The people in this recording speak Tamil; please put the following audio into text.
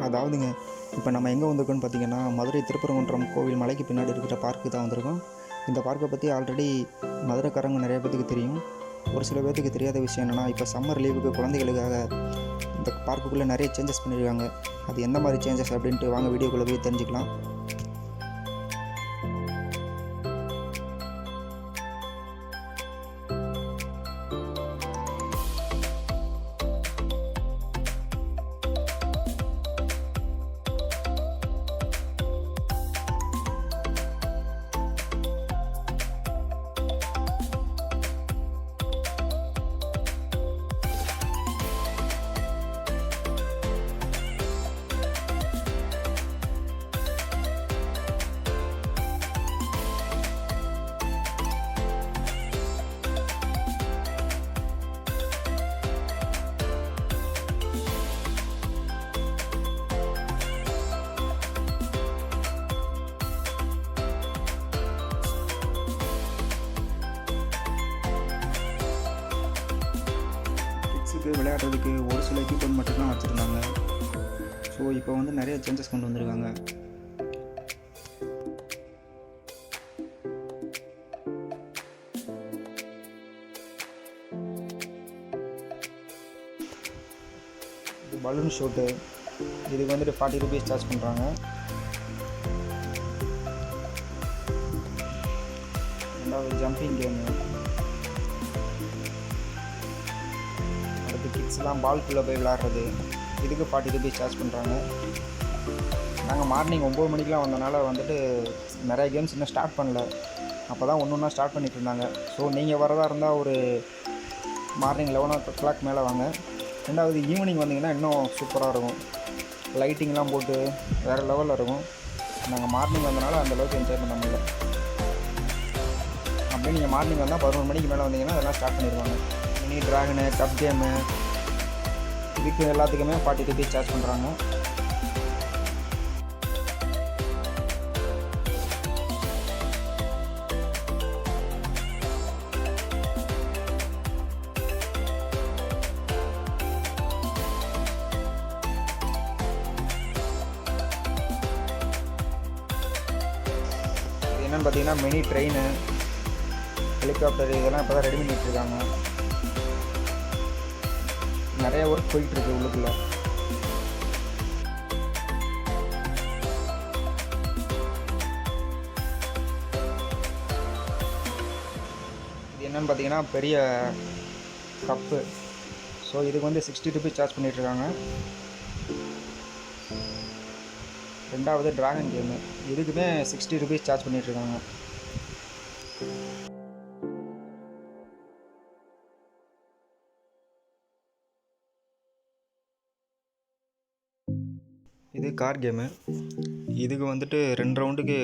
அதாவதுங்க, இப்போ நம்ம எங்கே வந்திருக்கோன்னு பார்த்தீங்கன்னா, மதுரை திருப்பரங்குன்றம் கோவில் மலைக்கு பின்னாடி இருக்கிற பார்க்கு தான் வந்திருக்கோம். இந்த பார்க்கை பற்றி ஆல்ரெடி மதுரைக்காரங்க நிறைய பேத்துக்கு தெரியும். ஒரு சில பேர்த்துக்கு தெரியாத விஷயம் என்னென்னா, இப்போ சம்மர் லீவுக்கு குழந்தைகளுக்காக இந்த பார்க்குக்குள்ளே நிறைய சேஞ்சஸ் பண்ணியிருக்காங்க. அது எந்த மாதிரி சேஞ்சஸ் அப்படின்ட்டு வாங்க வீடியோக்குள்ளே போய் தெரிஞ்சுக்கலாம். விளையாடுறதுக்கு ஒரு சில எக்யூப்மெண்ட் மட்டும்தான் வச்சுருந்தாங்க. ஸோ இப்போ வந்து நிறைய சேஞ்சஸ் கொண்டு வந்திருக்காங்க. இது பலூன் ஷூட்டு, இதுக்கு வந்துட்டு 40 ரூபீஸ் சார்ஜ் பண்ணுறாங்க. ரெண்டாவது ஜம்பிங் கேமு, கிட்ஸ்லாம் பால்குள்ளே போய் விளாட்றது, இதுக்கு 40 ரூபீஸ் சார்ஜ் பண்ணுறாங்க. நாங்கள் மார்னிங் 9 மணிக்கெலாம் வந்தனால வந்துட்டு நிறைய கேம்ஸ் இன்னும் ஸ்டார்ட் பண்ணல. அப்போ தான் ஒன்று ஒன்றா ஸ்டார்ட் பண்ணிகிட்டு இருந்தாங்க. ஸோ நீங்கள் வரதா இருந்தால் ஒரு மார்னிங் 11 மேலே வாங்க. ரெண்டாவது ஈவினிங் வந்தீங்கன்னா இன்னும் சூப்பராக இருக்கும். லைட்டிங்லாம் போட்டு வேறு லெவலில் இருக்கும். நாங்கள் மார்னிங் வந்தனால அந்தளவுக்கு என்ஜாய் பண்ண முடியல. அப்படியே நீங்கள் மார்னிங் வந்தால் 11 மணிக்கு மேலே வந்தீங்கன்னா அதெல்லாம் ஸ்டார்ட் பண்ணிடுவாங்க. மினி ட்ராகனு, கப் கேமு, இதுக்கு எல்லாத்துக்குமே 40 ரூபீஸ் சார்ஜ் பண்ணுறாங்க. இது என்னென்னு பார்த்தீங்கன்னா மினி ட்ரெயின், ஹெலிகாப்டர், இதெல்லாம் இப்போ தான் ரெடி பண்ணிகிட்ருக்காங்க. நிறைய ஒர்க் போயிட்டுருக்கு உள்ளுக்குள்ள. இது என்னென்னு பார்த்தீங்கன்னா பெரிய கப்பு. ஸோ இதுக்கு வந்து 60 ரூபீஸ் சார்ஜ் பண்ணிகிட்ருக்காங்க. ரெண்டாவது ட்ராகன் கேமு, இதுக்குமே 60 ரூபீஸ் சார்ஜ் பண்ணிகிட்ருக்காங்க. இது கார் கேமு, இதுக்கு வந்துட்டு 2 ரவுண்டுக்கு